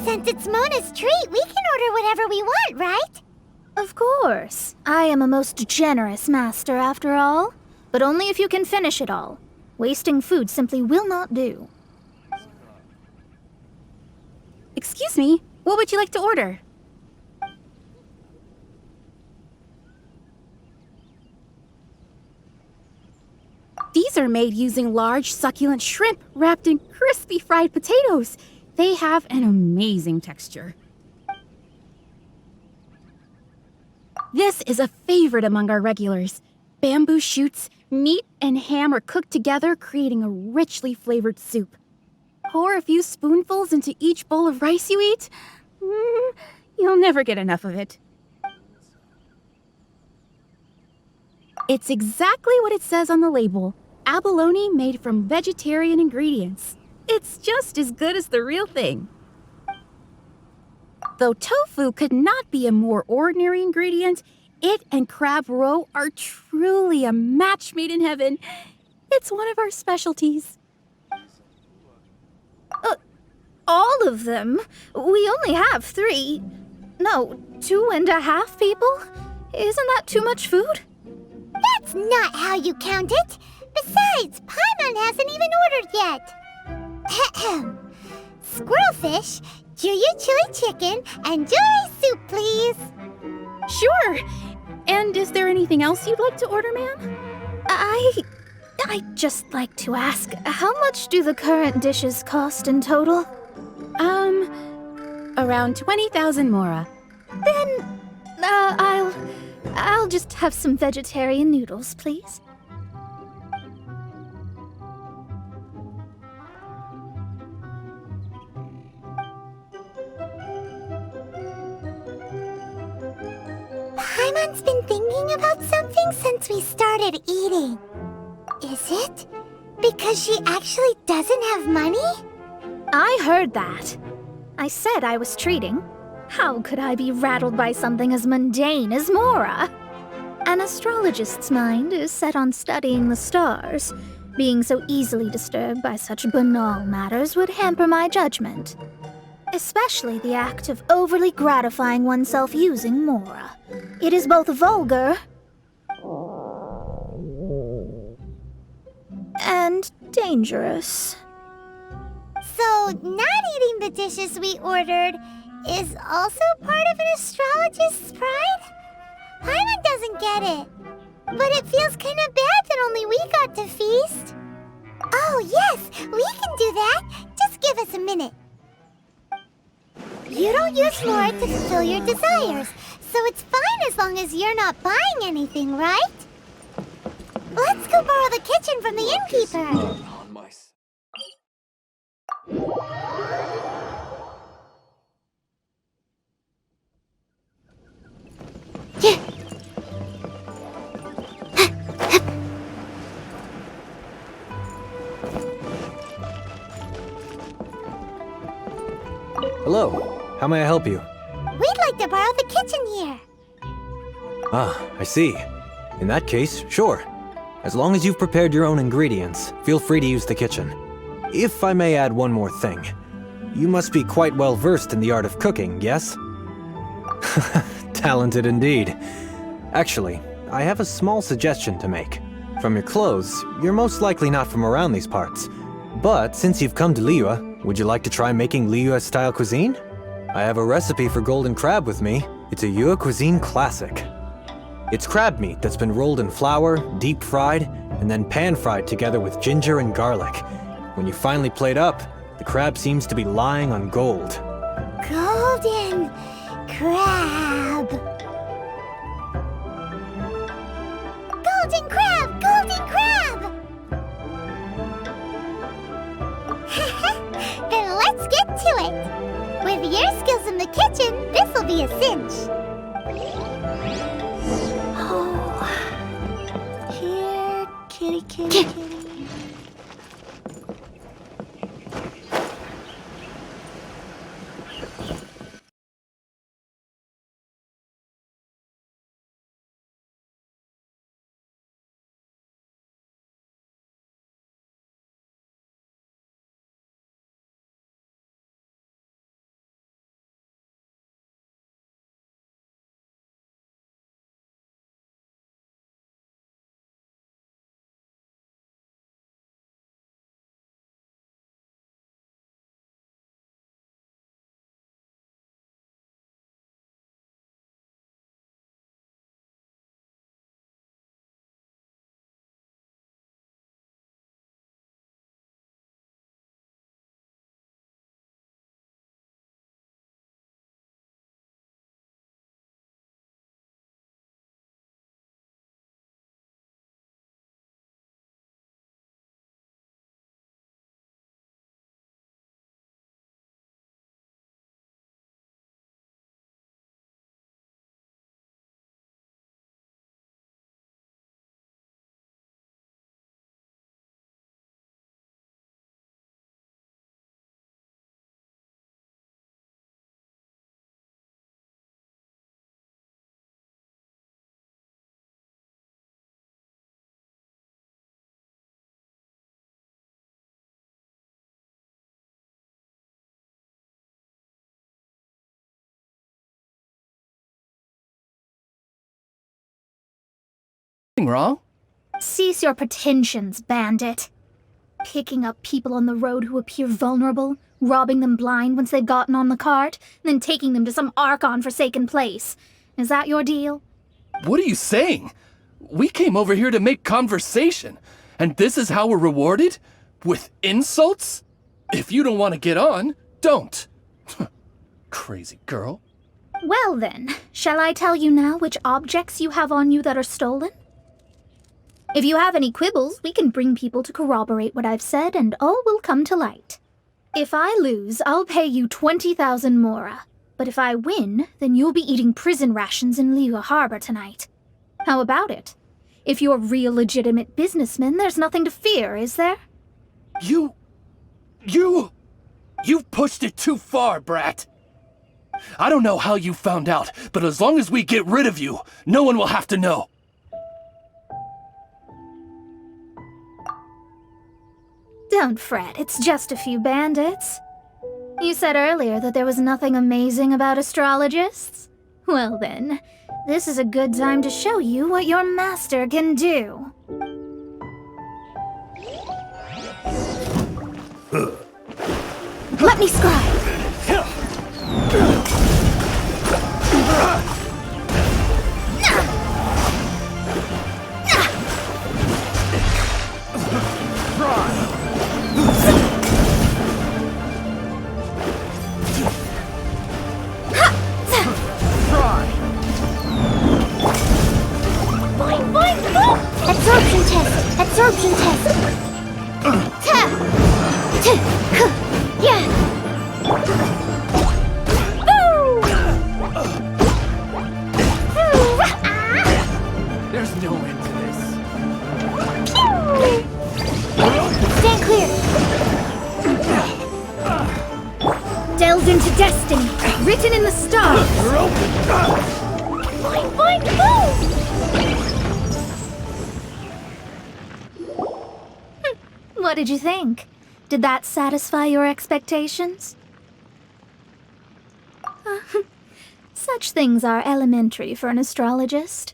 Since it's Mona's treat, we can order whatever we want, right? Of course. I am a most generous master, after all. But only if you can finish it all. Wasting food simply will not do. Excuse me, what would you like to order? These are made using large, succulent shrimp wrapped in crispy fried potatoes. They have an amazing texture. This is a favorite among our regulars. Bamboo shoots, meat, and ham are cooked together, creating a richly flavored soup. Pour a few spoonfuls into each bowl of rice you eat. You'll never get enough of it. It's exactly what it says on the label. Abalone made from vegetarian ingredients. It's just as good as the real thing. Though tofu could not be a more ordinary ingredient, it and crab roe are truly a match made in heaven. It's one of our specialties. All of them? We only have 3. No, 2.5 people? Isn't that too much food? That's not how you count it. Besides, Paimon hasn't even ordered yet. Squirrelfish, Juyu chili chicken, and jewelry soup, please. Sure. And is there anything else you'd like to order, ma'am? I'd just like to ask, how much do the current dishes cost in total? Around 20,000 mora. Then, I'll just have some vegetarian noodles, please. Paimon's been thinking about something since we started eating. Is it because she actually doesn't have money? I heard that. I said I was treating. How could I be rattled by something as mundane as Mora? An astrologist's mind is set on studying the stars. Being so easily disturbed by such banal matters would hamper my judgment. Especially the act of overly gratifying oneself using Mora. It is both vulgar and dangerous. So, not eating the dishes we ordered is also part of an astrologist's pride? Paimon doesn't get it. But it feels kind of bad that only we got to feast. Oh, yes, we can do that. Just give us a minute. You don't use Mora to fulfill your desires, so it's fine as long as you're not buying anything, right? Let's go borrow the kitchen from the innkeeper. Hello. How may I help you? We'd like to borrow the kitchen here. Ah, I see. In that case, sure. As long as you've prepared your own ingredients, feel free to use the kitchen. If I may add one more thing. You must be quite well versed in the art of cooking, yes? Talented indeed. Actually, I have a small suggestion to make. From your clothes, you're most likely not from around these parts. But since you've come to Liyue, would you like to try making Liyue-style cuisine? I have a recipe for golden crab with me. It's a Yue cuisine classic. It's crab meat that's been rolled in flour, deep fried, and then pan-fried together with ginger and garlic. When you finally plate up, the crab seems to be lying on gold. Golden crab. Golden crab! Golden crab! Then let's get to it. With your skills in the kitchen, this'll be a cinch. Oh. Here, kitty, kitty, kitty. Wrong? Cease your pretensions, bandit. Picking up people on the road who appear vulnerable, robbing them blind once they've gotten on the cart, and then taking them to some Archon-forsaken place. Is that your deal? What are you saying? We came over here to make conversation, and this is how we're rewarded? With insults? If you don't want to get on, don't. Crazy girl. Well then, shall I tell you now which objects you have on you that are stolen? If you have any quibbles, we can bring people to corroborate what I've said, and all will come to light. If I lose, I'll pay you 20,000 mora. But if I win, then you'll be eating prison rations in Liga Harbor tonight. How about it? If you're real legitimate businessmen, there's nothing to fear, is there? You've pushed it too far, brat. I don't know how you found out, but as long as we get rid of you, no one will have to know. Don't fret, it's just a few bandits. You said earlier that there was nothing amazing about astrologists? Well then, this is a good time to show you what your master can do. Let me scribe! Absorption test! Absorption test! Yeah! There's no end to this. Stand clear! Delved into destiny, written in the stars. Boing, boing, boom! What did you think? Did that satisfy your expectations? Such things are elementary for an astrologist.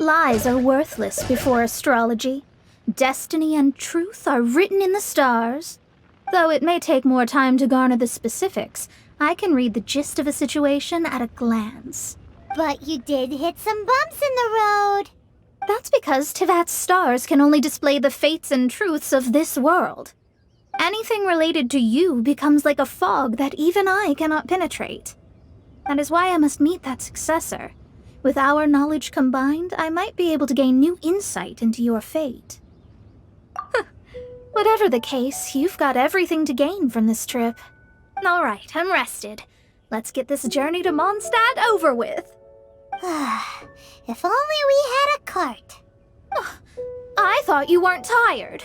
Lies are worthless before astrology. Destiny and truth are written in the stars. Though it may take more time to garner the specifics, I can read the gist of a situation at a glance. But you did hit some bumps in the road. That's because Tivat's stars can only display the fates and truths of this world. Anything related to you becomes like a fog that even I cannot penetrate. That is why I must meet that successor. With our knowledge combined, I might be able to gain new insight into your fate. Whatever the case, you've got everything to gain from this trip. All right, I'm rested. Let's get this journey to Mondstadt over with. If only we had a cart. I thought you weren't tired.